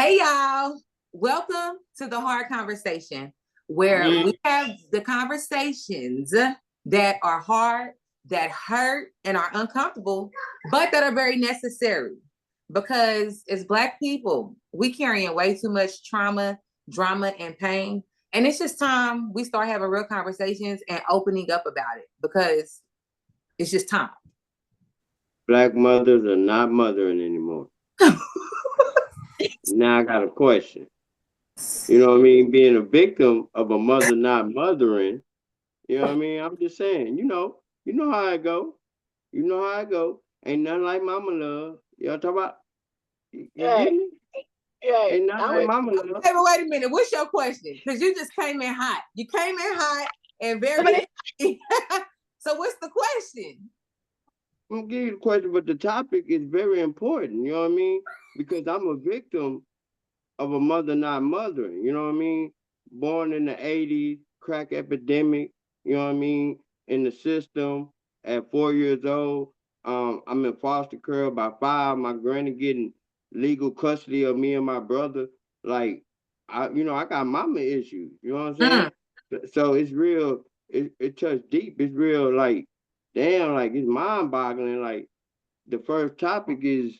Hey, y'all. Welcome to the Hard Conversation, where we have the conversations that are hard, that hurt, and are uncomfortable, but that are very necessary. Because as Black people, we carrying way too much trauma, drama, and pain. And it's just time we start having real conversations and opening up about it because it's just time. Black mothers are not mothering anymore. Now I got a question. You know what I mean? Being a victim of a mother not mothering, you know what I mean? I'm just saying, you know how I go. You know how I go. Ain't nothing like mama love. Y'all talk about you get me? Ain't nothing like mama love. Hey, but wait a minute. What's your question? Because you just came in hot. You came in hot and very So what's the question? I'm gonna give you the question, but the topic is very important, you know what I mean? Because I'm a victim of a mother not mothering, you know what I mean? Born in the 80s, crack epidemic, you know what I mean? In the system at 4 years old. I'm in foster care by 5. My granny getting legal custody of me and my brother. Like, I got mama issues, you know what I'm saying? So it's real, it touched deep. It's real, like, damn, like, it's mind-boggling. Like, the first topic is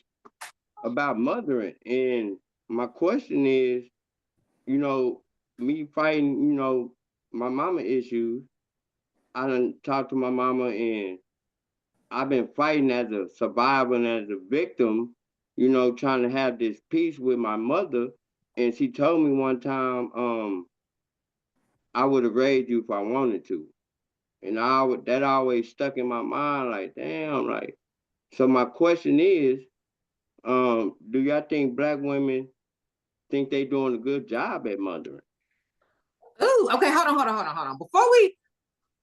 about mothering. And my question is, me fighting, my mama issues. I done talked to my mama and I've been fighting as a survivor and as a victim, trying to have this peace with my mother. And she told me one time, I would have raised you if I wanted to. And that always stuck in my mind, like, damn, like, so my question is, do y'all think Black women think they doing a good job at mothering? Ooh, okay, hold on. Before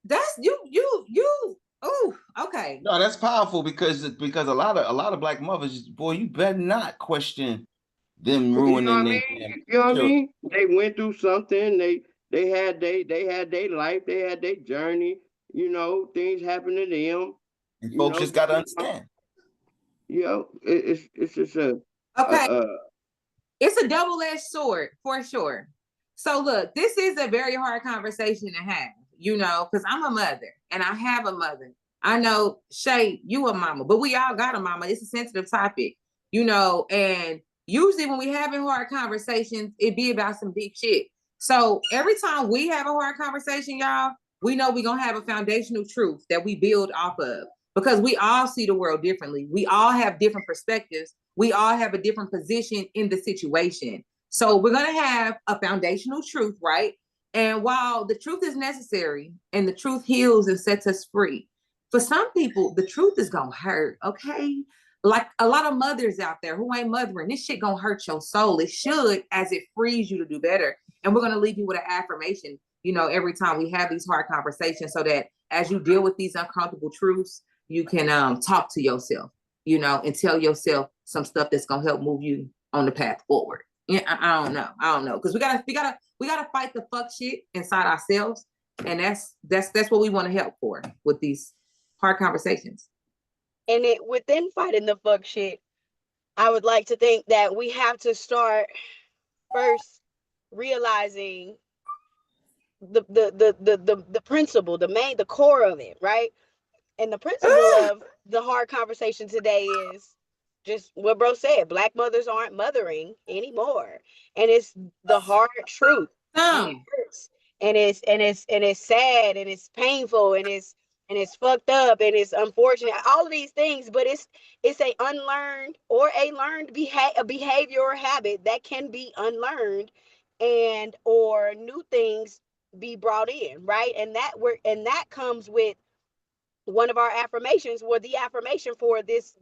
that's you. Oh, okay. No, that's powerful because a lot of Black mothers, boy, you better not question them ruining their. You know what I mean? They went through something. They had their life. They had their journey. Things happen to them. And folks just got to understand. It's just it's a double-edged sword for sure. So look, this is a very hard conversation to have, because I'm a mother and I have a mother. I know, Shay, you a mama, but we all got a mama. It's a sensitive topic, and usually when we having hard conversations, it be about some deep shit. So every time we have a hard conversation, y'all, we know we're going to have a foundational truth that we build off of because we all see the world differently. We all have different perspectives. We all have a different position in the situation. So we're going to have a foundational truth, right? And while the truth is necessary and the truth heals and sets us free, for some people, the truth is going to hurt, okay? Like a lot of mothers out there who ain't mothering, this shit going to hurt your soul. It should, as it frees you to do better. And we're going to leave you with an affirmation, every time we have these hard conversations so that as you deal with these uncomfortable truths, you can talk to yourself, and tell yourself some stuff that's going to help move you on the path forward. Yeah, I don't know. Because we gotta fight the fuck shit inside ourselves. And that's what we want to help for with these hard conversations. And within fighting the fuck shit, I would like to think that we have to start first realizing the principle, the core of it, right? And the principle of the hard conversation today is just what bro said. Black mothers aren't mothering anymore. And it's the hard truth. And it hurts. And it's sad and it's painful and it's fucked up and it's unfortunate, all of these things, but it's a unlearned or a learned behavior or habit that can be unlearned and or new things be brought in, right? And that comes with one of our affirmations, or the affirmation for this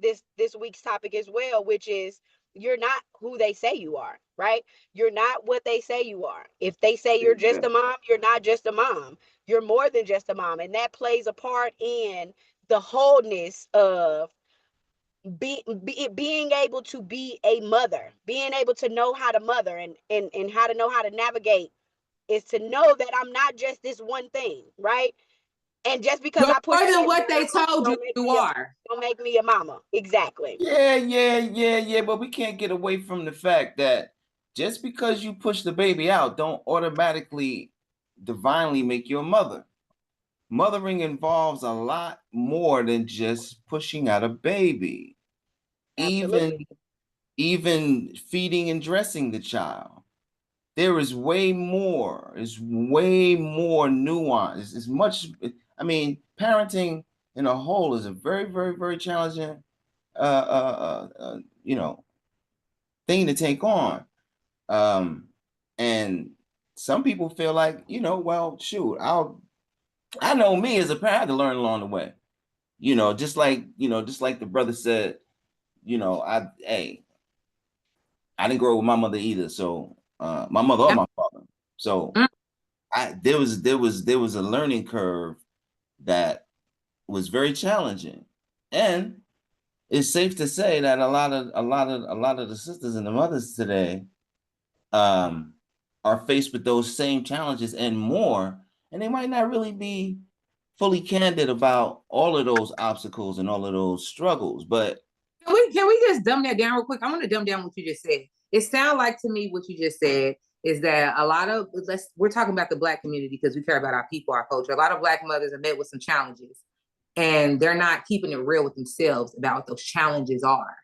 week's topic as well, which is you're not who they say you are, right? You're not what they say you are. If they say you're just a mom, you're not just a mom. You're more than just a mom. And that plays a part in the wholeness of being able to be a mother, being able to know how to mother and how to know how to navigate is to know that I'm not just this one thing, right? And just because you're I put more than what they told you are. Don't make me a mama. Exactly. Yeah. But we can't get away from the fact that just because you push the baby out, don't automatically divinely make you a mother. Mothering involves a lot more than just pushing out a baby. Absolutely. Even feeding and dressing the child. There is way more. It's way more nuance. It's much. I mean, parenting in a whole is a very, very, very challenging, you know, thing to take on. And some people feel like, you know, well, shoot, I know me as a parent, I had to learn along the way. You know, just like the brother said, you know, I didn't grow up with my mother either. So my mother or my father. So there was a learning curve that was very challenging. And it's safe to say that a lot of the sisters and the mothers today are faced with those same challenges and more, and they might not really be fully candid about all of those obstacles and all of those struggles. But can we just dumb that down real quick? I want to dumb down what you just said. It sounds like to me what you just said is that a lot of we're talking about the Black community because we care about our people, our culture. A lot of Black mothers are met with some challenges, and they're not keeping it real with themselves about what those challenges are.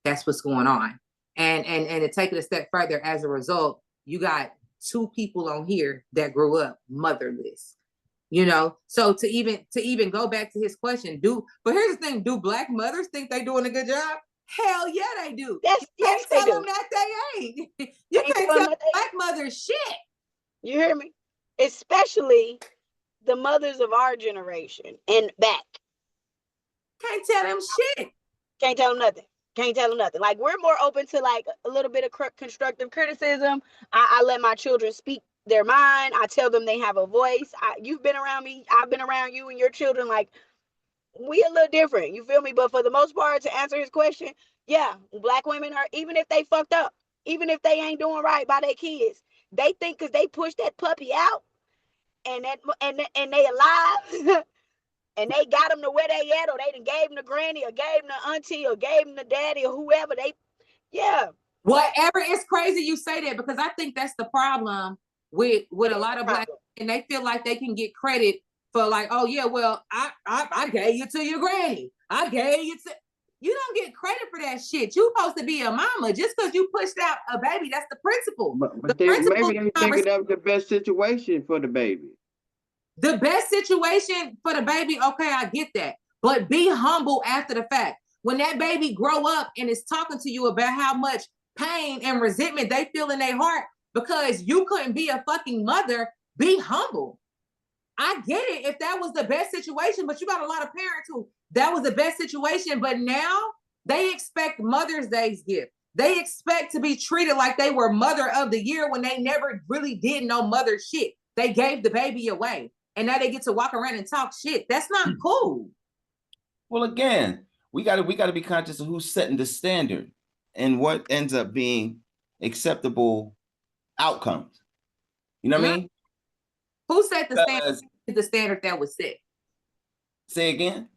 That's what's going on. And to take it a step further, as a result, you got two people on here that grew up motherless. You know, so to even go back to his question, but here's the thing: do Black mothers think they doing a good job? Hell yeah, they do. Yes, You can't they tell do. them that they ain't. You can't tell Black mothers shit. You hear me? Especially the mothers of our generation and back. Can't tell them shit. Can't tell them nothing. Can't tell them nothing. Like, we're more open to like a little bit of constructive criticism. I let my children speak their mind. I tell them they have a voice. You've been around me. I've been around you and your children. Like, we a little different. You feel me? But for the most part, to answer his question, yeah, Black women are, even if they fucked up, even if they ain't doing right by their kids, they think because they pushed that puppy out and they alive and they got them to where they at, or they done gave them to granny or gave them to auntie or gave them to daddy or whoever, whatever. It's crazy you say that, because I think that's the problem with a lot of Black, and they feel like they can get credit for like, oh yeah, well, I gave you to your granny. I gave you to. You don't get credit for that shit. You supposed to be a mama. Just because you pushed out a baby, that's the principle. But the maybe they thinking that was the best situation for the baby. The best situation for the baby, okay, I get that. But be humble after the fact. When that baby grow up and is talking to you about how much pain and resentment they feel in their heart because you couldn't be a fucking mother, be humble. I get it if that was the best situation, but you got a lot of parents who that was the best situation, but now they expect Mother's Day's gift. They expect to be treated like they were Mother of the Year when they never really did no mother shit. They gave the baby away, and now they get to walk around and talk shit. That's not cool. Well, again, we got to be conscious of who's setting the standard and what ends up being acceptable outcomes. You know what I mean? Who set the standard? The standard that was set. Say again?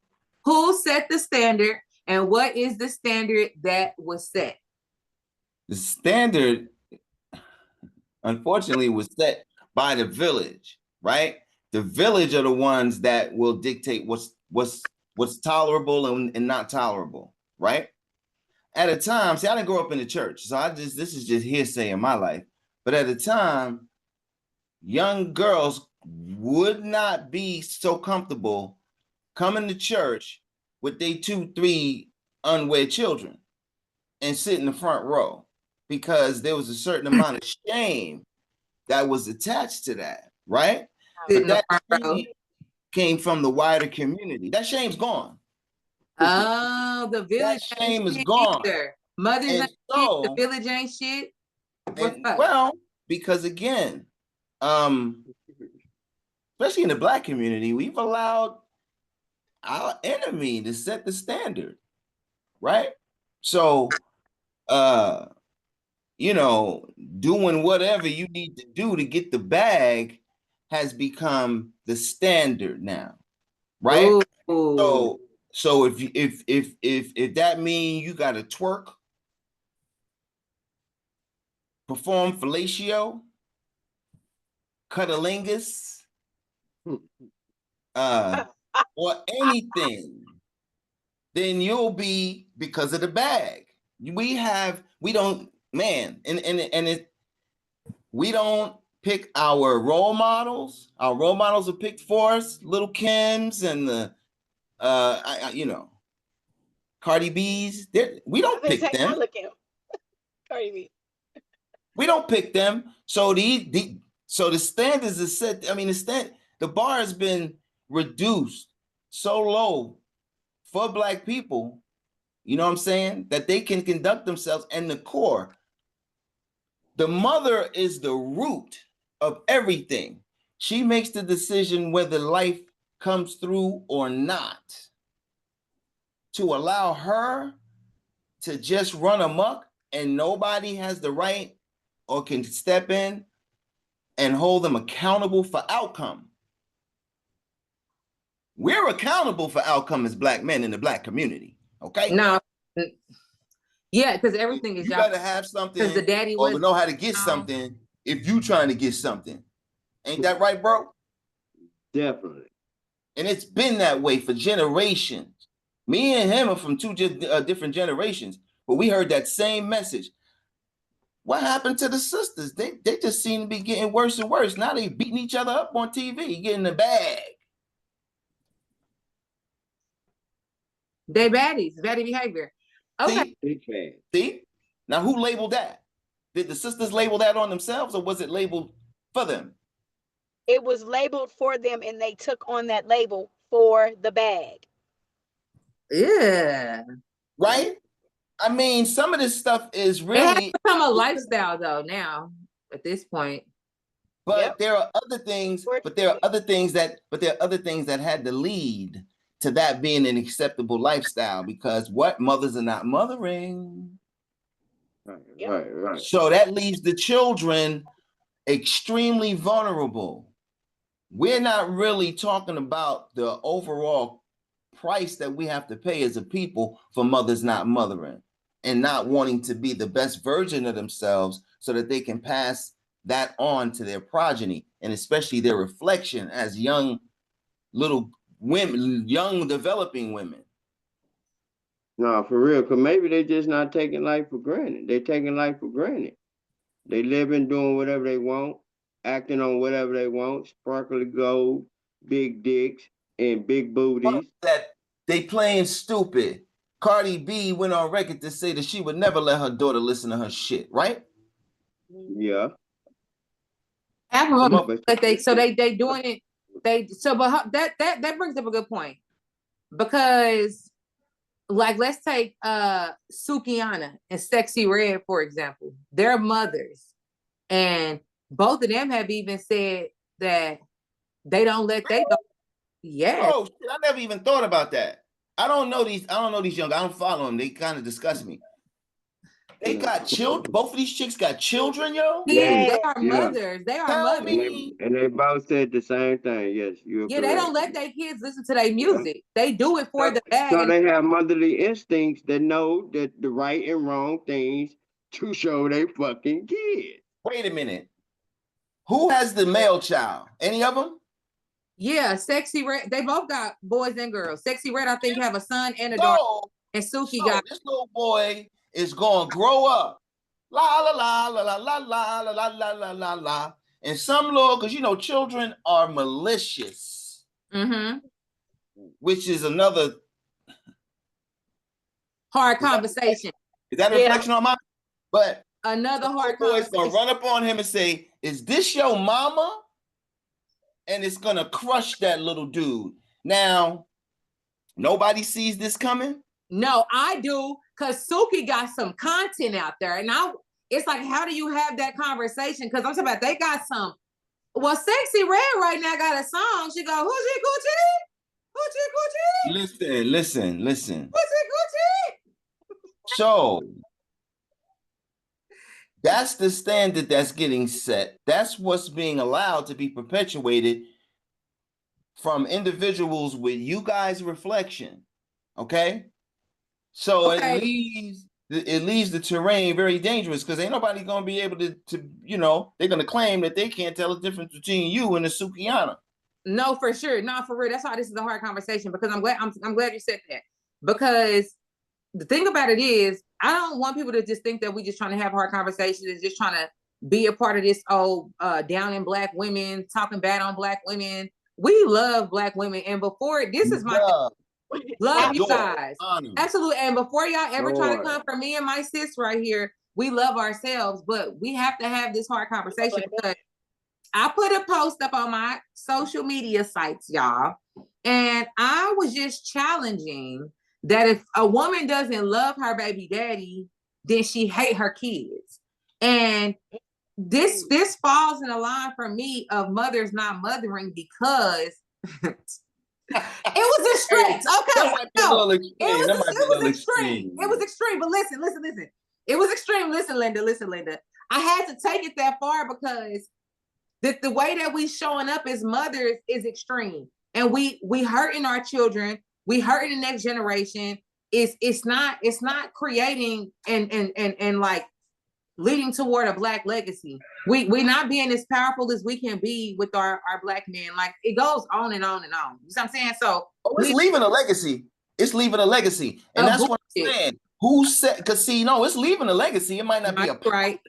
Who set the standard, and what is the standard that was set? The standard, unfortunately, was set by the village, right? The village are the ones that will dictate what's tolerable and not tolerable, right? At a time, see, I didn't grow up in the church, so this is just hearsay in my life. But at the time, young girls would not be so comfortable coming to church with their 2-3 unwed children and sit in the front row, because there was a certain amount of shame that was attached to that, right? But that shame came from the wider community. That shame's gone. Oh, the village. That shame is gone. Either. Mothers ain't shit, the village ain't shit. Well, because again, especially in the Black community, we've allowed our enemy to set the standard, right? So, you know, doing whatever you need to do to get the bag has become the standard now, right? Ooh. So if that means you got to twerk, perform fellatio, cunnilingus, or anything, then you'll be because of the bag. We don't, man, we don't pick our role models. Our role models are picked for us, Little Kims and the Cardi B's. We don't pick them. Cardi B. We don't pick them. So so the standards is set. I mean, the bar has been reduced so low for Black people, you know what I'm saying, that they can conduct themselves. And the core, the mother is the root of everything. She makes the decision whether life comes through or not. To allow her to just run amok and nobody has the right or can step in and hold them accountable for outcome. We're accountable for outcome as Black men in the Black community, okay? No. Yeah, because everything is you gotta have something because the daddy or was know how to get something if you trying to get something. Ain't that right, bro? Definitely. And it's been that way for generations. Me and him are from two different generations, but we heard that same message. What happened to the sisters? They just seem to be getting worse and worse. Now they beating each other up on TV, getting the bag. They baddies, baddie behavior. Okay. See? Now who labeled that? Did the sisters label that on themselves or was it labeled for them? It was labeled for them and they took on that label for the bag. Yeah. Right? I mean, some of this stuff is really it has become a lifestyle though now at this point. But there are other things, there are other things that had to lead to that being an acceptable lifestyle, because what mothers are not mothering. Right. So that leaves the children extremely vulnerable. We're not really talking about the overall price that we have to pay as a people for mothers not mothering and not wanting to be the best version of themselves so that they can pass that on to their progeny, and especially their reflection as young little women, young developing women. No, for real, because maybe they just not taking life for granted. They taking life for granted. They living, doing whatever they want, acting on whatever they want, sparkly gold, big dicks, and big booties. That they playing stupid. Cardi B went on record to say that she would never let her daughter listen to her shit, right? Yeah. Half of them, but they doing it. But that brings up a good point, because like let's take Sukianna and Sexy Red for example. They're mothers, and both of them have even said that they don't let they go. Yeah. Oh, shit, I never even thought about that. I don't know these young. I don't follow them. They kind of disgust me. They got children. Both of these chicks got children, yo. Yeah, they are mothers. They are mothers. And they both said the same thing. Yes, you're correct. They don't let their kids listen to their music. They do it for the bag. So they have motherly instincts that know that the right and wrong things to show they fucking kids. Wait a minute. Who has the male child? Any of them? Yeah, Sexy Red. They both got boys and girls. Sexy Red, I think, have a son and a daughter. And Suki got this little boy is gonna grow up. La la la la la la la la la la la la la. And some little, because children are malicious. Mm-hmm. Which is another hard conversation. Is that a reflection on mine? But another hard conversation. Gonna run up on him and say, "Is this your mama?" And it's gonna crush that little dude. Now, nobody sees this coming. No, I do, because Suki got some content out there, and it's like, how do you have that conversation? Because I'm talking about they got some. Well, Sexy Red right now got a song. She go, hoochie coochie, hoochie coochie. Listen. Hoochie coochie. So that's the standard that's getting set. That's what's being allowed to be perpetuated from individuals with you guys' reflection. Okay? So it leaves it leaves the terrain very dangerous because ain't nobody gonna be able to you know, they're gonna claim that they can't tell the difference between you and the Sukiana. No, for sure. No, for real. That's why this is a hard conversation, because I'm glad you said that. Because the thing about it is, I don't want people to just think that we just trying to have hard conversations and just trying to be a part of this down in Black women, talking bad on Black women. We love Black women. And before, this is my love you guys. Honor. Absolutely. And before y'all ever try to Sure. come for me and my sis right here, we love ourselves, but we have to have this hard conversation, because I put a post up on my social media sites, y'all, and I was just challenging that if a woman doesn't love her baby daddy, then she hate her kids. And this falls in the line for me of mothers not mothering, because it was a stretch. Okay, no, it was extreme. It was extreme. But listen. It was extreme. Listen, Linda. I had to take it that far because the way that we showing up as mothers is extreme, and we hurting our children. We hurting the next generation. It's not creating and like leading toward a Black legacy. We not being as powerful as we can be with our Black men. Like, it goes on and on and on. You know what I'm saying? So it's leaving a legacy. It's leaving a legacy. And that's what I'm saying. Who said, because see, no, it's leaving a legacy. It might not be a right.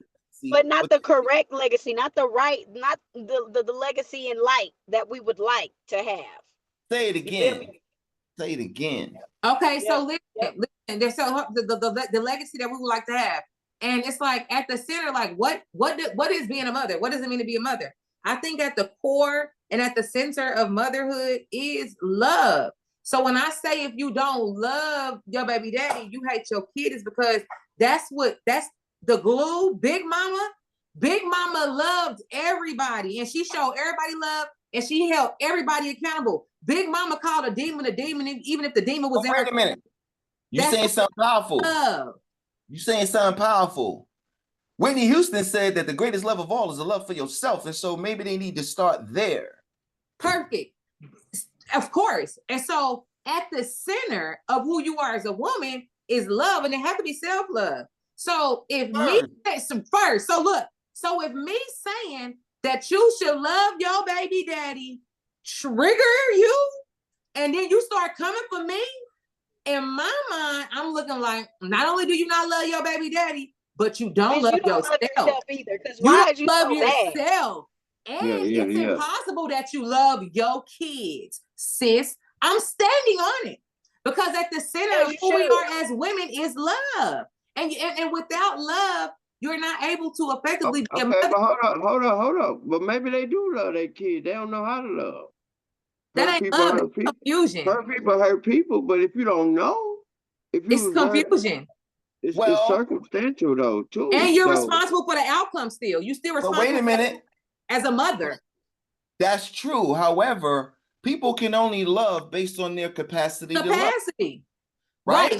legacy, but not the correct legacy, not the right, not the legacy in light that we would like to have. Say it again. Say it again. Okay, so listen. There's the legacy that we would like to have. And it's like at the center, like what is being a mother? What does it mean to be a mother? I think at the core and at the center of motherhood is love. So when I say, if you don't love your baby daddy, you hate your kid, is because that's the glue. Big mama loved everybody, and she showed everybody love, and she held everybody accountable. Big mama called a demon, even if the demon was in her. Wait a minute. You saying something powerful. Love. You saying something powerful. Whitney Houston said that the greatest love of all is the love for yourself. And so maybe they need to start there. Perfect. Of course. And so at the center of who you are as a woman is love, and it has to be self-love. So if me first, so look, so if me saying that you should love your baby daddy trigger you, and then you start coming for me, in my mind, I'm looking like, not only do you not love your baby daddy, but you don't love yourself either. Because you why don't you love so yourself. Bad? And it's impossible that you love your kids, sis. I'm standing on it, because at the center of who we are as women is love. And without love, you're not able to effectively be a mother. But hold on. But maybe they do love their kids. They don't know how to love. That ain't love, it's confusion. Hurt people hurt people, but if you don't know, it's confusion. It's circumstantial though, too. And you're responsible for the outcome still. You still responsible. But wait a minute. As a mother. That's true. However, people can only love based on their capacity to love. Right.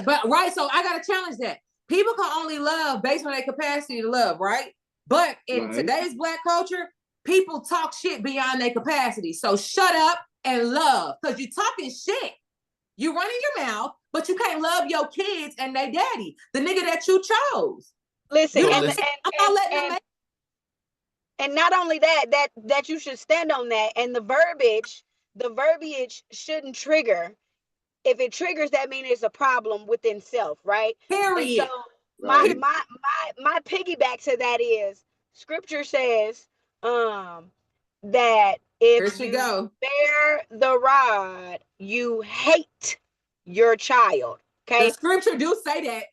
So I gotta challenge that. People can only love based on their capacity to love, right? But in today's Black culture, people talk shit beyond their capacity. So shut up and love, because you're talking shit. You running your mouth, but you can't love your kids and their daddy, the nigga that you chose. Listen, and not only that you should stand on that, and the verbiage shouldn't trigger. If it triggers, that means it's a problem within self, right? Period. And so my piggyback to that is, scripture says that if you bear the rod, you hate your child. Okay, the scripture do say that.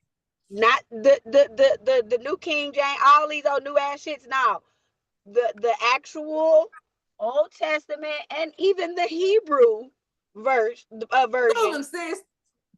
Not the New King James, all these old new ass shits. No, the actual Old Testament and even the Hebrew version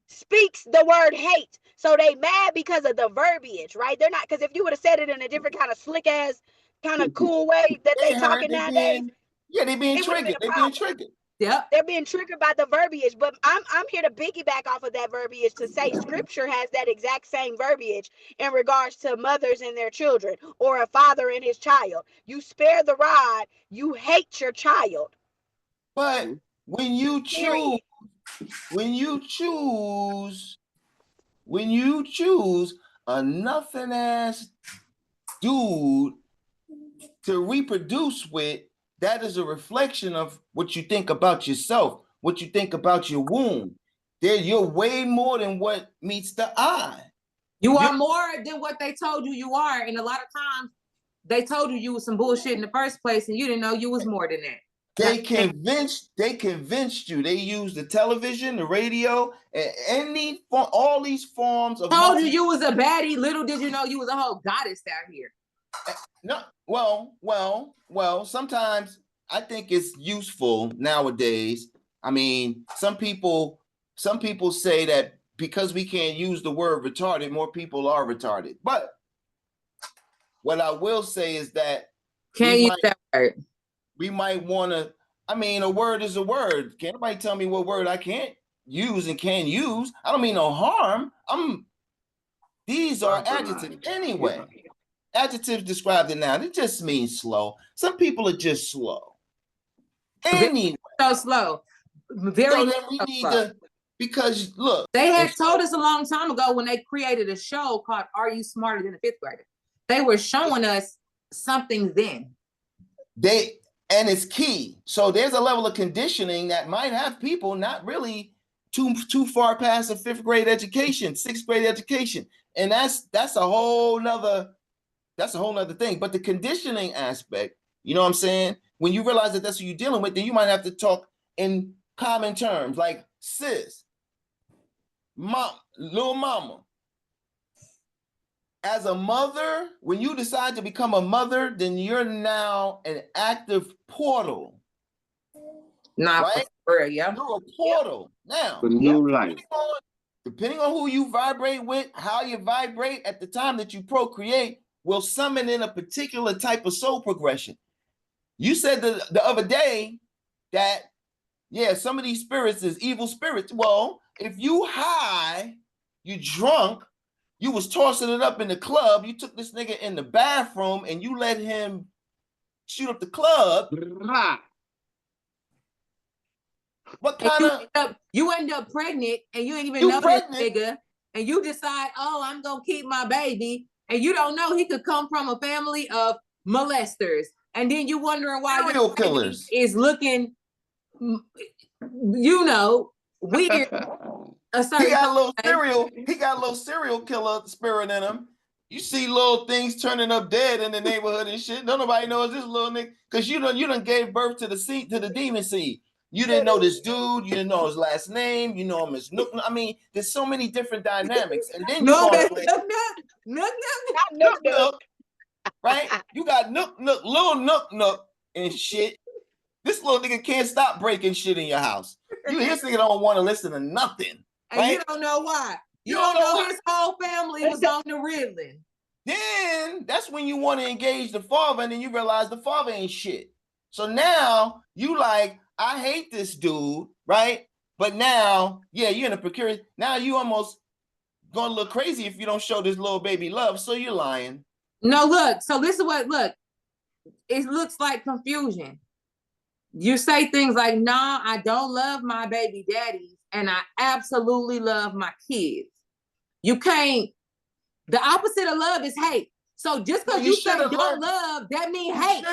speaks the word hate. So they mad because of the verbiage, right? They're not, because if you would have said it in a different kind of slick ass, kind of cool way that they talking nowadays, they're being triggered. They're being triggered. Yeah, they're being triggered by the verbiage. But I'm here to piggyback off of that verbiage to say scripture has that exact same verbiage in regards to mothers and their children, or a father and his child. You spare the rod, you hate your child. But when you choose a nothing ass dude to reproduce with, that is a reflection of what you think about yourself, what you think about your womb. You're way more than what meets the eye. You are more than what they told you you are. And a lot of times they told you was some bullshit in the first place and you didn't know you was more than that. They convinced you. They used the television, the radio, and all these forms of told you was a baddie. Little did you know you was a whole goddess out here. No, well, sometimes I think it's useful nowadays. I mean, some people say that because we can't use the word retarded, more people are retarded. But what I will say is that can't use that word. We might want to, I mean, a word is a word. Can't nobody tell me what word I can't use and can use. I don't mean no harm. These are adjectives anyway. Adjectives describe the noun. It just means slow. Some people are just slow. Anyway. So slow. Very so we need slow. To, because look. They had told us a long time ago when they created a show called Are You Smarter Than a Fifth Grader? They were showing us something then. And it's key. So there's a level of conditioning that might have people not really too far past a fifth grade education, sixth grade education. And that's a whole nother thing. But the conditioning aspect, you know what I'm saying? When you realize that that's what you're dealing with, then you might have to talk in common terms like sis, mom, little mama. As a mother, when you decide to become a mother, then you're now an active portal. Not right? For real, yeah. You're a portal. Now, new life. Depending on who you vibrate with, how you vibrate at the time that you procreate, will summon in a particular type of soul progression. You said the other day that, yeah, some of these spirits is evil spirits. Well, if you high, you drunk, you was tossing it up in the club, you took this nigga in the bathroom and you let him shoot up the club. What kind of... You end up pregnant and you ain't even know this nigga and you decide, oh, I'm going to keep my baby. And you don't know he could come from a family of molesters. And then you wondering why serial killers is looking, you know, weird. He got a little serial killer spirit in him. You see little things turning up dead in the neighborhood and shit. Don't nobody knows this little nigga because you done gave birth to the demon seed. You didn't know this dude. You didn't know his last name. You know him as Nook. I mean, there's so many different dynamics. And then Nook, right? You got Nook, and shit. This little nigga can't stop breaking shit in your house. This nigga don't want to listen to nothing. And right? You don't know why. You don't know his whole family was on the ribbon. Then that's when you want to engage the father, and then you realize the father ain't shit. So now you like, I hate this dude, right? But now, yeah, you're in a precarious. Now you almost gonna look crazy if you don't show this little baby love. So you're lying. No, look. So this is look. It looks like confusion. You say things like, nah, I don't love my baby daddies, and I absolutely love my kids. You can't, the opposite of love is hate. So just because you say don't love, that means hate.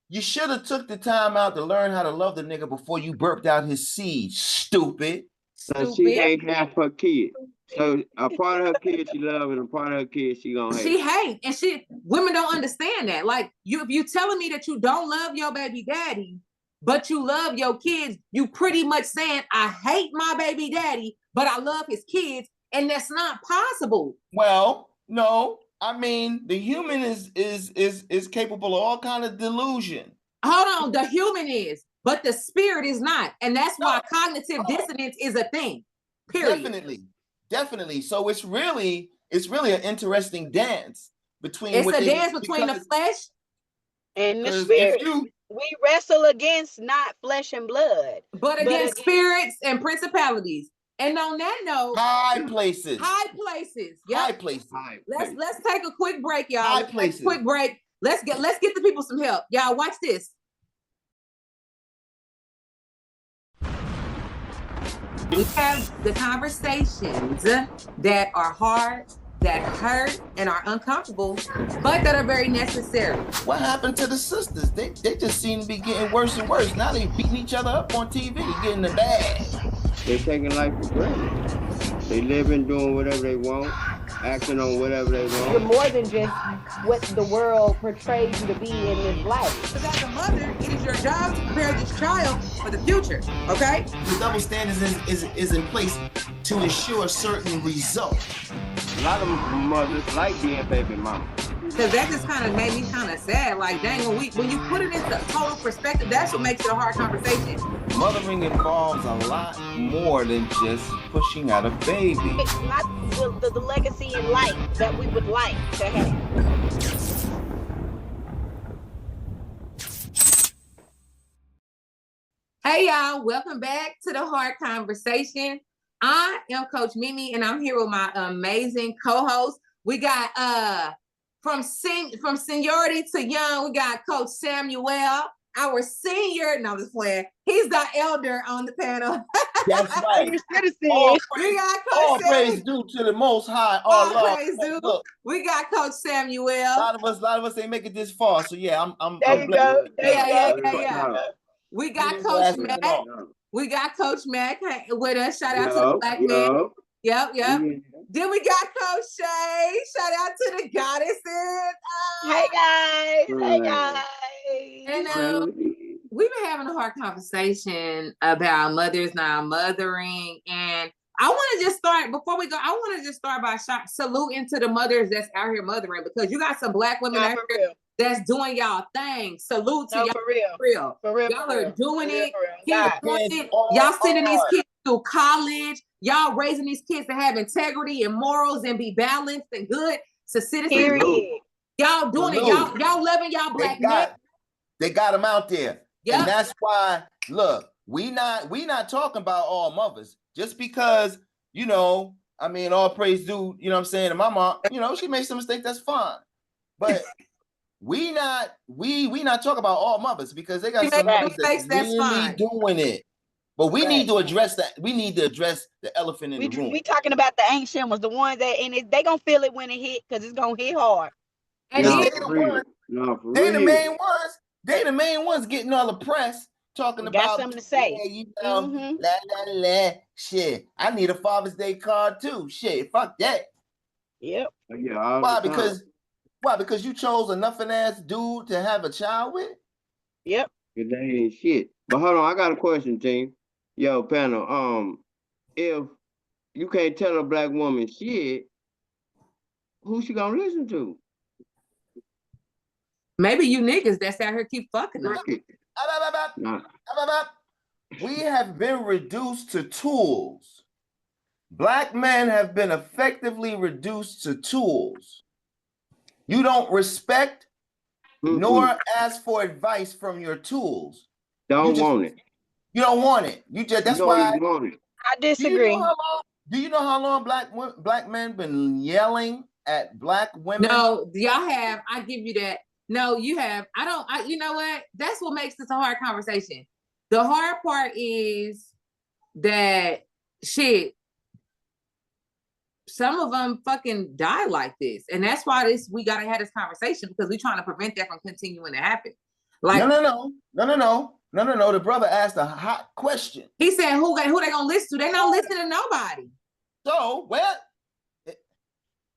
You should have took the time out to learn how to love the nigga before you burped out his seed, stupid. So she ain't half her kid. So a part of her kid she love and a part of her kid she gonna hate. She hate. And women don't understand that. Like, if you telling me that you don't love your baby daddy, but you love your kids, you pretty much saying, I hate my baby daddy, but I love his kids, and that's not possible. Well, no, I mean, the human is capable of all kind of delusion. Hold on, the human is, but the spirit is not. And that's why cognitive dissonance is a thing. Period. Definitely. So it's really an interesting dance between the flesh and the spirit. We wrestle against not flesh and blood, but against spirits and principalities. And on that note, high places. Yep. High places. Let's take a quick break, y'all. High places. Quick break. Let's get the people some help. Y'all watch this. We have the conversations that are hard that hurt and are uncomfortable, but that are very necessary. What happened to the sisters? They just seem to be getting worse and worse. Now they beating each other up on TV, getting the bag. They taking life for granted. They living, doing whatever they want, acting on whatever they You're want. more than just what the world portrays you to be in this life. Because as a mother, it is your job to prepare this child for the future, okay? The double standards is in place to ensure certain results. A lot of mothers like being baby mama. Because that just kind of made me kind of sad. Like, dang, when you put it into total perspective, that's what makes it a hard conversation. Mothering involves a lot more than just pushing out a baby. It's not the legacy in life that we would like to have. Hey, y'all. Welcome back to the Hard Conversation. I am Coach Mimi, and I'm here with my amazing co-host. We got from seniority to young, we got Coach Samuel, our senior. No, I'm just playing. He's the elder on the panel. That's right. You should have All said. We got all Coach praise Samuel. due to the Most High. All Lord. praise due. Look, We got Coach Samuel. a lot of us ain't make it this far. So yeah, I'm There you go. Yeah. We got Coach Matt. Matt. We got Coach Matt with us. Shout out to the Black man. Yep. Then we got Coach Shay. Shout out to the goddesses. Hey guys. And we've been having a hard conversation about mothers now mothering. And I want to just start, before we go, I want to just start by saluting to the mothers that's out here mothering, because you got some Black women out here that's doing y'all thing. Salute to y'all. For real. Y'all are doing it. Kids Y'all sending these kids through college. Y'all raising these kids to have integrity and morals and be balanced and good to citizens. Period. Y'all doing it. Y'all loving y'all Black men. They got them out there. Yep. And that's why, look, we not talking about all mothers. Just because, all praise due, you know what I'm saying, to my mom, she made some mistakes, that's fine. But we not talking about all mothers, because they got some mothers that's really doing it. But we need to address that. We need to address the elephant in the room. We talking about the ancient ones, the ones that, and they gonna feel it when it hit, because it's gonna hit hard. And They the main ones. They the main ones getting all the press, talking about something to say. Shit. I need a Father's Day card too. Shit, fuck that. Yep. Yeah. Why? Because you chose a nothing ass dude to have a child with? Yep. They ain't shit. But hold on, I got a question, team. Yo, panel. If you can't tell a Black woman shit, who she gonna listen to? maybe you niggas that's out here keep fucking them. We have been reduced to tools. Black men have been effectively reduced to tools. You don't respect nor ask for advice from your tools. Don't want it. You don't want it. That's why want it. I disagree. Do you know how long black men been yelling at Black women? No, y'all have. I give you that. No, you have. You know what? That's what makes this a hard conversation. The hard part is that shit, some of them fucking die like this. And that's why we gotta have this conversation, because we're trying to prevent that from continuing to happen. Like No. The brother asked a hot question. He said, who they gonna listen to? They're not listening to nobody. So, well,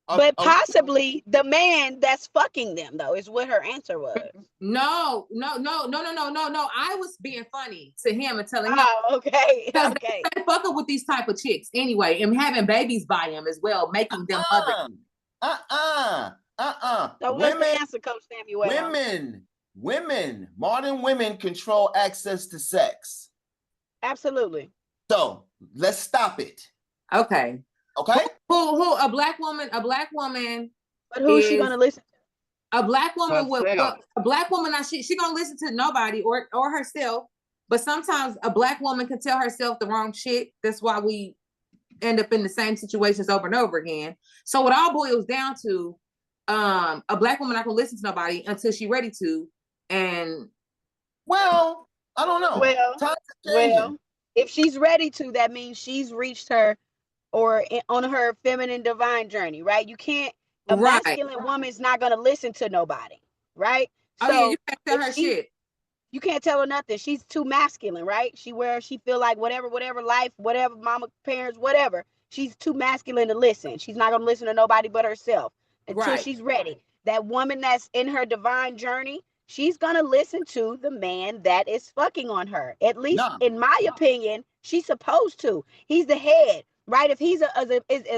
but possibly the man that's fucking them, though, is what her answer was. No. I was being funny to him and telling him. Oh, okay. They fucking with these type of chicks anyway, and having babies by them as well, making them other. So what's the answer, Coach Samuel? Women, modern women control access to sex. Absolutely. So let's stop it. Okay. Who a black woman? But who's she gonna listen to? A black woman now she gonna listen to nobody or herself. But sometimes a black woman can tell herself the wrong shit. That's why we end up in the same situations over and over again. So it all boils down to a black woman not gonna listen to nobody until she's ready to. And well, I don't know. Well, if she's ready to, that means she's reached her or on her feminine divine journey, right? You can't, a Right. masculine woman's not going to listen to nobody, right? Oh yeah, you So can't tell if her she, shit. you can't tell her nothing. She's too masculine, right? She feel like whatever life, whatever mama, parents, whatever. She's too masculine to listen. She's not gonna listen to nobody but herself until Right. she's ready. That woman that's in her divine journey, she's gonna listen to the man that is fucking on her. At least Nah. in my opinion, she's supposed to. He's the head, right? If he's as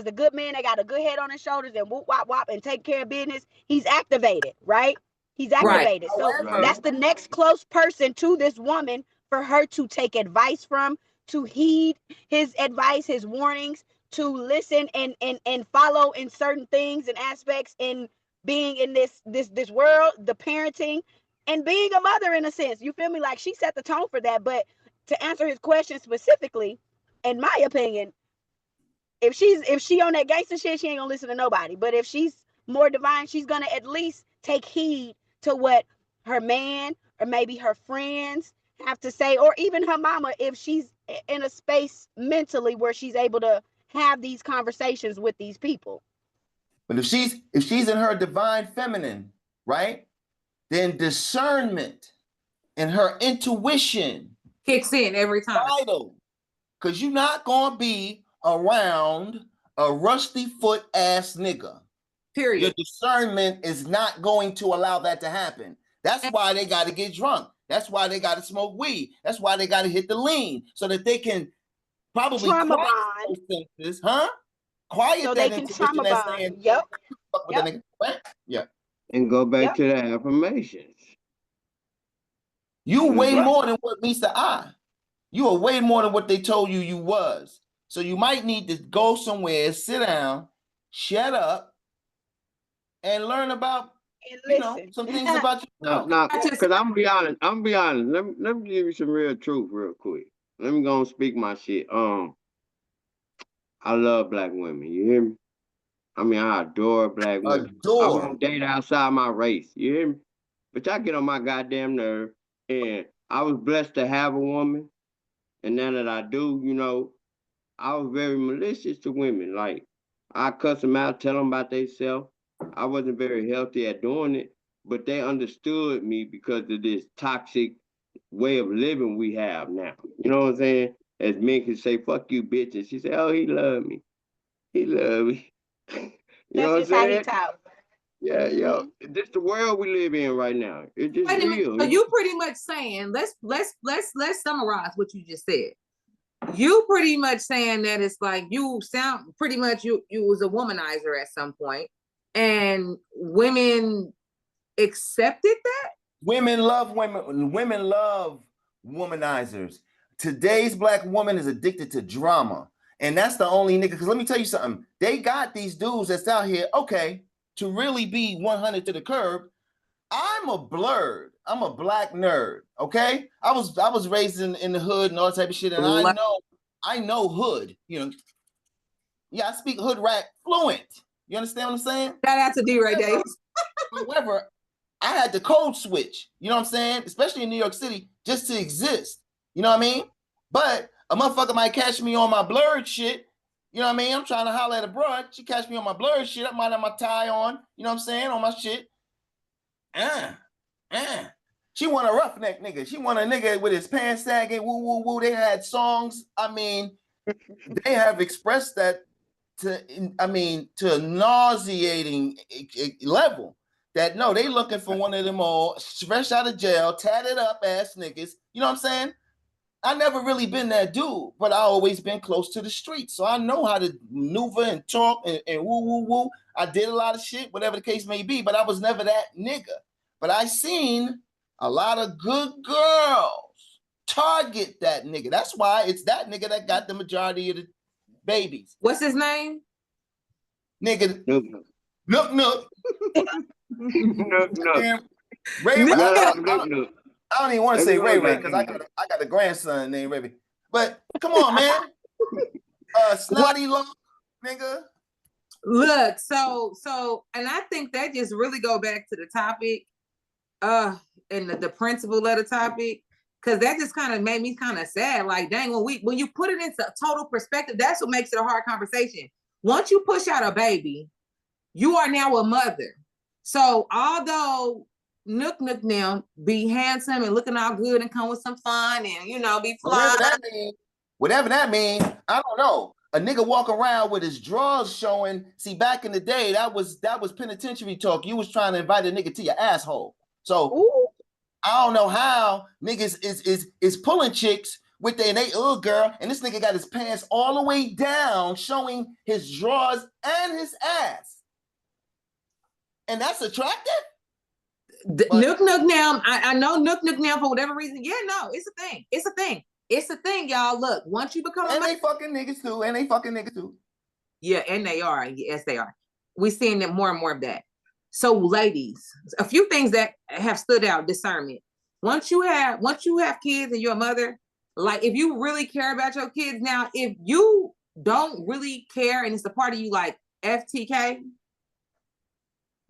a good man that got a good head on his shoulders and whoop wop wop and take care of business, he's activated, right? He's Right. activated. So However, that's the next close person to this woman for her to take advice from, to heed his advice, his warnings, to listen and follow in certain things and aspects in being in this world, the parenting and being a mother in a sense. You feel me? Like she set the tone for that. But to answer his question specifically, in my opinion, if she on that gangster shit, she ain't gonna listen to nobody. But if she's more divine, she's gonna at least take heed to what her man or maybe her friends have to say, or even her mama, if she's in a space mentally where she's able to have these conversations with these people. but if she's in her divine feminine, right? Then discernment and her intuition Kicks in every time. vital, because you're not gonna be around a rusty foot ass nigga. Period. Your discernment is not going to allow that to happen. That's why they got to get drunk. That's why they got to smoke weed. That's why they got to hit the lean so that they can probably Trauma quiet bond. those senses, huh? Quiet So that they can intuition trauma that's bond. saying, Yep. fuck with Yep. the nigga, right? Yeah. And go back Yep. to the affirmations. You way Yep. more than what meets the eye. You are way more than what they told you you was. So you might need to go somewhere, sit down, shut up, and learn about, And you know, listen. some things about yourself. Now, I just- because I'm be honest. Let me give you some real truth real quick. Let me go and speak my shit. I love black women. You hear me? I mean, I adore black women. I Adore. won't date outside my race. You hear me? But y'all get on my goddamn nerve. And I was blessed to have a woman. And now that I do, you know, I was very malicious to women. Like, I cuss them out, tell them about themselves. I wasn't very healthy at doing it, but they understood me because of this toxic way of living we have now. You know what I'm saying? As men can say, fuck you, bitch. And she said, oh, he loved me. He loved me. You know what I'm That's just how he saying? talks. Yeah, yo. This the world we live in right now. It's just Wait a minute. real. So you pretty much saying, let's summarize what you just said. You pretty much saying that it's like you sound pretty much you was a womanizer at some point, and women accepted that. Women love women. Women love womanizers. Today's black woman is addicted to drama. And that's the only nigga. Because let me tell you something. They got these dudes that's out here, okay, to really be 100 to the curb. I'm a blurred. I'm a black nerd. Okay. I was raised in the hood and all that type of shit. And I know hood. You know, yeah, I speak hood rap fluent. You understand what I'm saying? Shout out to D Ray Davis. However, I had to code switch, you know what I'm saying? Especially in New York City, just to exist. You know what I mean? But a motherfucker might catch me on my blurred shit. You know what I mean? I'm trying to holler at a broad. She catch me on my blurred shit. I might have my tie on, you know what I'm saying? On my shit. She want a roughneck nigga. She want a nigga with his pants sagging, woo, woo, woo. They had songs. I mean, they have expressed that to a nauseating level. That no, they looking for one of them all fresh out of jail, tatted up ass niggas. You know what I'm saying? I never really been that dude, but I always been close to the streets. So I know how to maneuver and talk and woo, woo, woo. I did a lot of shit, whatever the case may be, but I was never that nigga. But I seen a lot of good girls target that nigga. That's why it's that nigga that got the majority of the babies. What's his name? Nigga, Nook. Nook. Nook. Ray, Nook. I don't even want to say Ray because I got a grandson named Ray. But come on, man. Snotty long nigga. Look, so, and I think that just really go back to the topic, and the principle of the topic, Because that just kind of made me kind of sad. Like, dang, when you put it into total perspective, that's what makes it a hard conversation. Once you push out a baby, you are now a mother. So although Nook now be handsome and looking all good and come with some fun and, you know, be fly. Whatever that means, I don't know. A nigga walk around with his drawers showing. See, back in the day, that was penitentiary talk. You was trying to invite a nigga to your asshole. So ooh. I don't know how niggas is pulling chicks with they girl, and this nigga got his pants all the way down, showing his drawers and his ass. And that's attractive? Nook now, I know Nook now for whatever reason. Yeah, no, it's a thing. It's a thing. It's a thing, y'all. Look, once you become and they fucking niggas too. Yeah, and they are. Yes, they are. We're seeing them more and more of that. So, ladies, a few things that have stood out, discernment. Once you have kids and you're a mother, like if you really care about your kids now, if you don't really care and it's a part of you like FTK,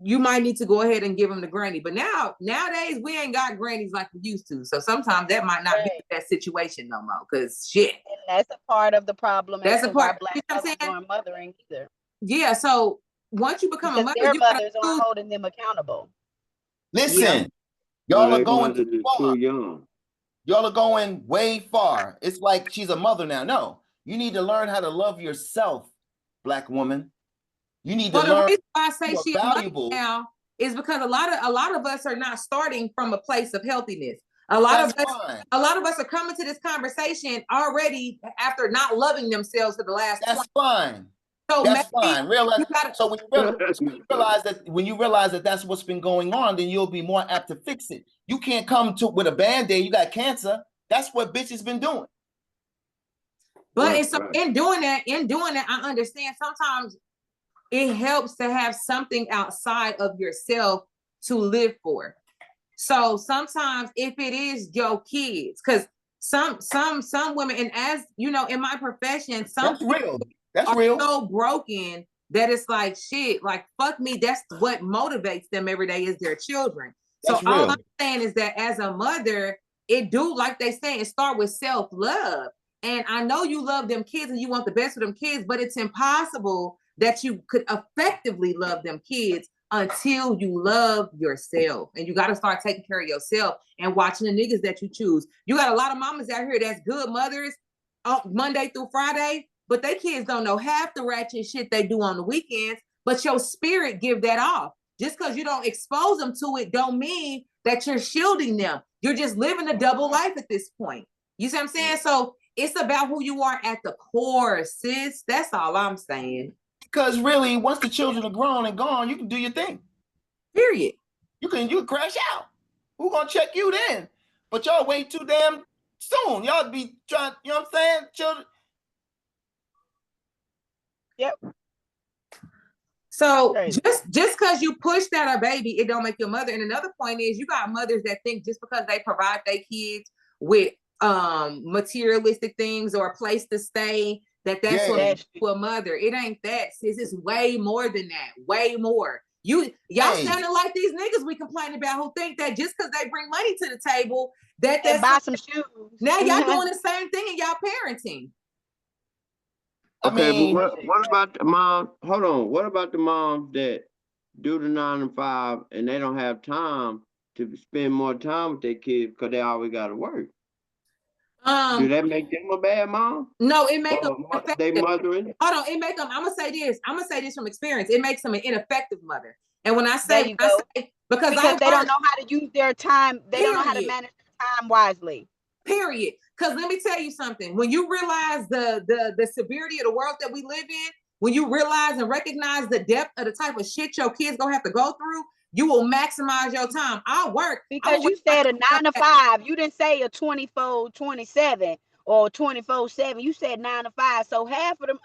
you might need to go ahead and give them the granny. But nowadays, we ain't got grannies like we used to. So sometimes that might not be that situation no more. Because shit. And that's a part of the problem. That's a part. Black mothers aren't mothering either. Yeah. So once you become a mother, their mothers aren't holding them accountable. Listen, y'all are going too far. Y'all are going way far. It's like she's a mother now. No, you need to learn how to love yourself, Black woman. You need to learn. The reason why I say she's valuable now is because a lot of us are not starting from a place of healthiness. A lot of us are coming to this conversation already after not loving themselves for the last. That's fine. So that's fine. So when you realize that that's what's been going on, then you'll be more apt to fix it. You can't come with a Band-Aid. You got cancer. That's what bitches been doing. But in doing that, I understand sometimes it helps to have something outside of yourself to live for. So sometimes if it is your kids, because some women, and as you know, in my profession, some people are so broken that it's like shit, like fuck me. That's what motivates them every day is their children. So all I'm saying is that as a mother, it do like they say, it start with self-love. And I know you love them kids and you want the best for them kids, but it's impossible that you could effectively love them kids until you love yourself. And you got to start taking care of yourself and watching the niggas that you choose. You got a lot of mamas out here that's good mothers Monday through Friday, but they kids don't know half the ratchet shit they do on the weekends, but your spirit give that off. Just because you don't expose them to it don't mean that you're shielding them. You're just living a double life at this point. You see what I'm saying? So it's about who you are at the core, sis. That's all I'm saying. Because really, once the children are grown and gone, you can do your thing. Period. You can crash out. Who gonna check you then? But y'all wait too damn soon. Y'all be trying, you know what I'm saying? Children. Yep. So just because you pushed out a baby, it don't make you a mother. And another point is you got mothers that think just because they provide their kids with materialistic things or a place to stay, that's what makes you a mother. It ain't that, sis. It's way more than that. Way more. Y'all sounding like these niggas we complain about who think that just because they bring money to the table, that they buy some shoes. Now y'all doing the same thing in y'all parenting. Okay, but what about the mom? Hold on. What about the moms that do the 9 to 5 and they don't have time to spend more time with their kids because they always got to work? Do that make them a bad mom? No, it makes them they mothering. Hold on, it make them. I'm gonna say this from experience. It makes them an ineffective mother. And when I say, because they don't know how to use their time, they don't know how to manage their time wisely. Period. Because let me tell you something. When you realize the severity of the world that we live in, when you realize and recognize the depth of the type of shit your kids gonna have to go through, you will maximize your time. I'll work. Because you said a 9 to 5. You didn't say a 24/27 or 24/7. You said 9 to 5. So half of them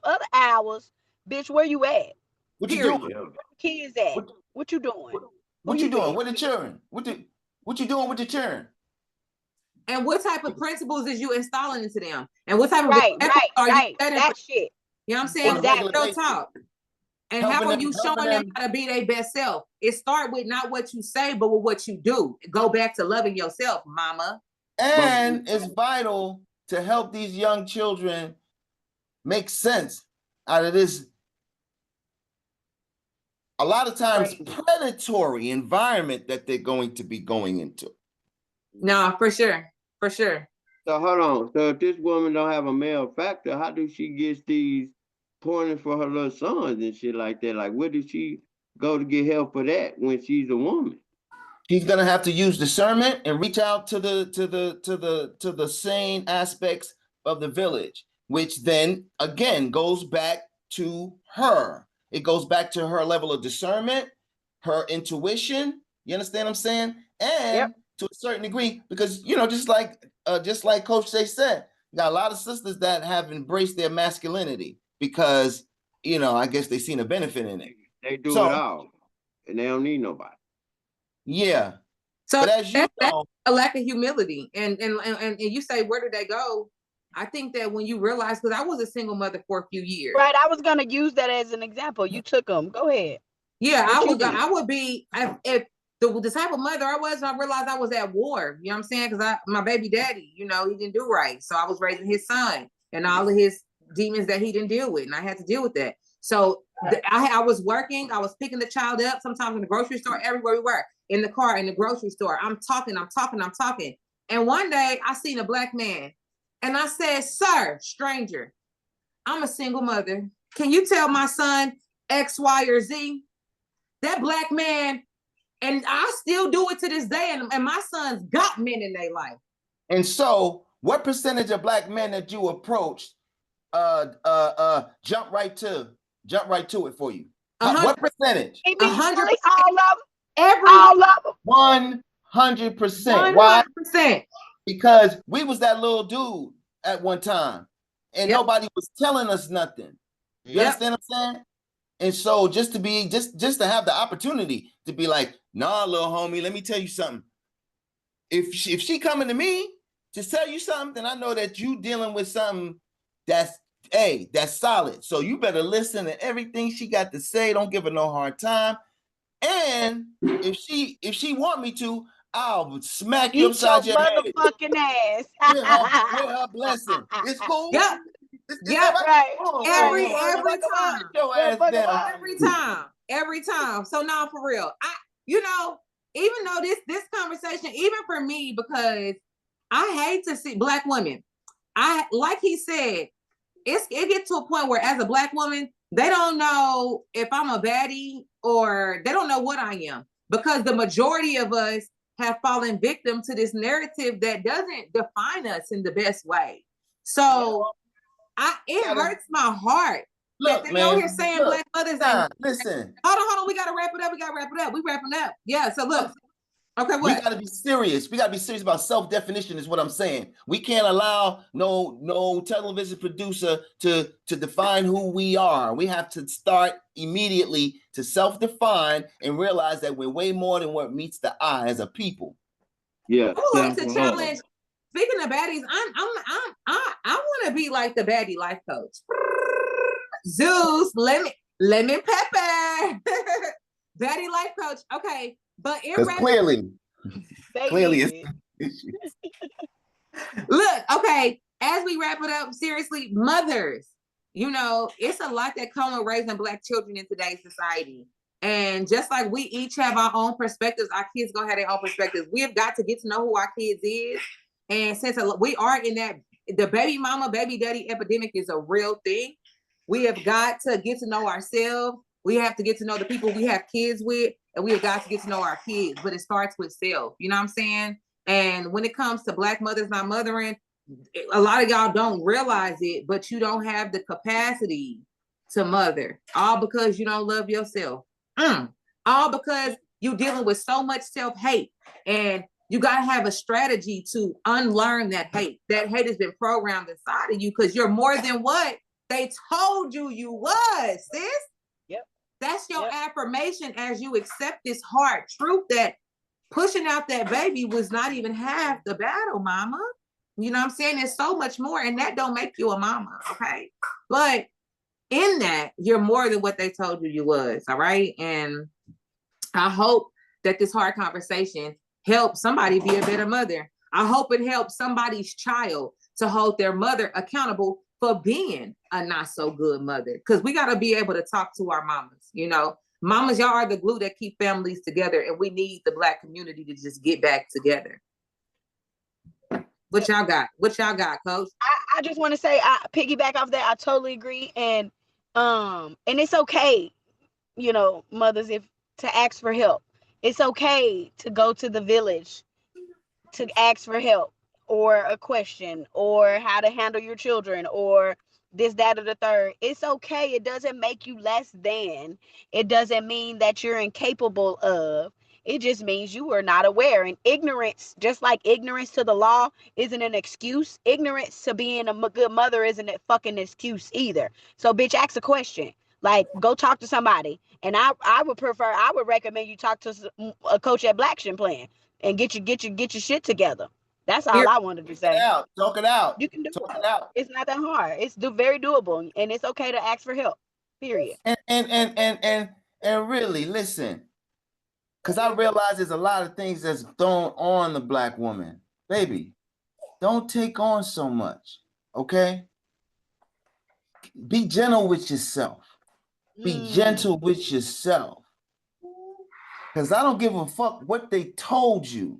other hours, bitch, where you at? What you doing? Where the kids at? What you doing? What you doing with the children? What you doing with the children? And what type of principles is you installing into them? And what type of right. That shit. You know what I'm saying? Exactly. Real talk. And how are you showing them how to be their best self? It start with not what you say, but with what you do. Go back to loving yourself, mama. And it's vital to help these young children make sense out of this, a lot of times, predatory environment that they're going to be going into. No, for sure. For sure. So hold on. So if this woman don't have a male factor, how do she get these pointers for her little sons and shit like that? Like, where does she go to get help for that when she's a woman? She's gonna have to use discernment and reach out to the sane aspects of the village, which then again goes back to her. It goes back to her level of discernment, her intuition. You understand what I'm saying? And to a certain degree, because just like Coach Shay said, you got a lot of sisters that have embraced their masculinity because I guess they seen a benefit in it. They do it all, and they don't need nobody. Yeah. So but as you that's know, a lack of humility. And you say, where did they go? I think that when you realize, because I was a single mother for a few years. Right. I was gonna use that as an example. You took them. Go ahead. Yeah, I would be if the type of mother I was, I realized I was at war. You know what I'm saying? Because my baby daddy, he didn't do right. So I was raising his son and all of his demons that he didn't deal with. And I had to deal with that. So I was working, I was picking the child up, sometimes in the grocery store, everywhere we were, in the car, in the grocery store. I'm talking. And one day I seen a black man and I said, sir, stranger, I'm a single mother. Can you tell my son X, Y, or Z? That black man, and I still do it to this day, and my sons got men in their life. And so what percentage of black men that you approached jump right to it for you? What percentage? 100%. All of them. All of them. 100%. Why? Because we was that little dude at one time, and nobody was telling us nothing. You understand what I'm saying? And so just to have the opportunity to be like, nah, little homie, let me tell you something. If she coming to me to tell you something, then I know that you dealing with something that's solid. So you better listen to everything she got to say. Don't give her no hard time. And if she want me to, I'll smack you upside your head. Motherfucking ass. With her blessing. It's cool. Yep. Right. Every time. So now for real, even though this conversation, even for me, because I hate to see black women, like he said, it gets to a point where as a black woman, they don't know if I'm a baddie or they don't know what I am, because the majority of us have fallen victim to this narrative that doesn't define us in the best way. So it hurts my heart. Look, that they man, over here saying black mothers. Listen. Hold on. We gotta wrap it up. We wrapping up. Yeah. So look. Okay. What? We gotta be serious. We gotta be serious about self-definition. Is what I'm saying. We can't allow no television producer to define who we are. We have to start immediately to self-define and realize that we're way more than what meets the eye as a people. Yeah. I would like to challenge. Speaking of baddies, I want to be like the baddie life coach. Zeus, lemon pepper, baddie life coach. Okay, but clearly it's look. Okay, as we wrap it up, seriously, mothers, it's a lot that comes with raising black children in today's society. And just like we each have our own perspectives, our kids gonna have their own perspectives. We have got to get to know who our kids is. And since we are in that, the baby mama, baby daddy epidemic is a real thing. We have got to get to know ourselves. We have to get to know the people we have kids with, and we have got to get to know our kids. But it starts with self. You know what I'm saying? And when it comes to black mothers not mothering, a lot of y'all don't realize it, but you don't have the capacity to mother. All because you don't love yourself. All because you're dealing with so much self-hate. And you got to have a strategy to unlearn that hate. That hate has been programmed inside of you because you're more than what they told you was, sis. Yep. That's your affirmation as you accept this hard truth that pushing out that baby was not even half the battle, mama. You know what I'm saying? There's so much more, and that don't make you a mama, okay? But in that, you're more than what they told you was, all right? And I hope that this hard conversation help somebody be a better mother. I hope it helps somebody's child to hold their mother accountable for being a not so good mother. Because we got to be able to talk to our mamas, you know. Mamas, y'all are the glue that keep families together, and we need the Black community to just get back together. What y'all got? What y'all got, Coach? I just want to say, I piggyback off that. I totally agree, and it's okay, you know, mothers, if to ask for help. It's okay to go to the village to ask for help or a question or how to handle your children or this, that, or the third. It's okay. It doesn't make you less than. It doesn't mean that you're incapable of. It just means you were not aware. And ignorance, just like ignorance to the law isn't an excuse, ignorance to being a good mother isn't a fucking excuse either. So, bitch, ask a question. Like, go talk to somebody. And I would recommend you talk to a coach at Blacktion Plan and get your shit together. That's all I wanted to say. Talk it out. You can do Talk it. it out. It's not that hard. It's very doable, and it's okay to ask for help. Period. And really listen, because I realize there's a lot of things that's thrown on the Black woman. Baby, don't take on so much. Okay? Be gentle with yourself. Be gentle with yourself. Because I don't give a fuck what they told you.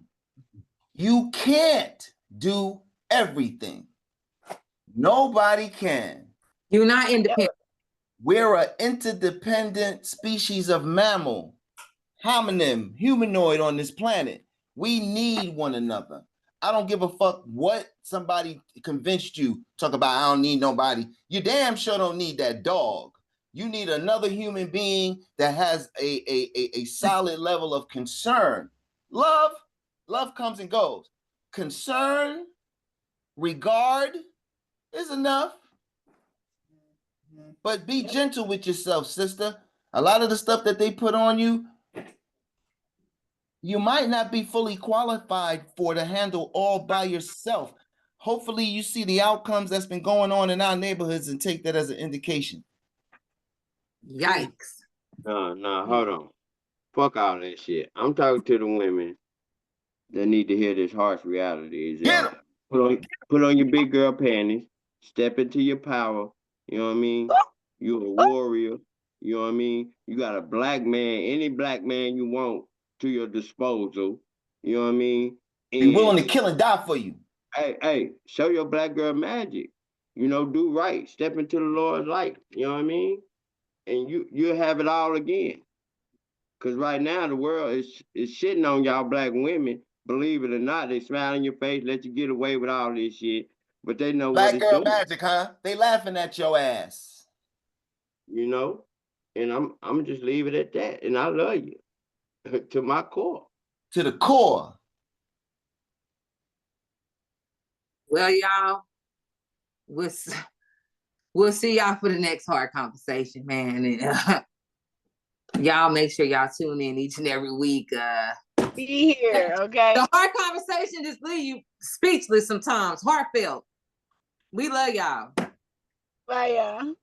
You can't do everything. Nobody can. You're not independent. We're an interdependent species of mammal, hominin, humanoid on this planet. We need one another. I don't give a fuck what somebody convinced you. Talk about, I don't need nobody. You damn sure don't need that dog. You need another human being that has a solid level of concern. Love comes and goes. Concern, regard is enough. But be gentle with yourself, sister. A lot of the stuff that they put on you, you might not be fully qualified for to handle all by yourself. Hopefully you see the outcomes that's been going on in our neighborhoods and take that as an indication. Yikes. No, hold on. Fuck all that shit. I'm talking to the women that need to hear this harsh reality. Get 'em. Put on your big girl panties. Step into your power. You know what I mean? You're a warrior. You know what I mean? You got a Black man, any Black man you want to your disposal. You know what I mean? Be willing to kill and die for you. Hey, show your Black girl magic. You know, do right. Step into the Lord's light. You know what I mean? And you'll have it all again. Because right now the world is shitting on y'all Black women. Believe it or not, they smile in your face, let you get away with all this shit. But they know Black what it's girl doing. magic, huh? They laughing at your ass. You know? And I'm just leave it at that. And I love you. To my core. To the core. Well, y'all, we'll see y'all for the next hard conversation, man. And, y'all make sure y'all tune in each and every week. Be here, okay? The hard conversation just leave you speechless sometimes, heartfelt. We love y'all. Bye, y'all.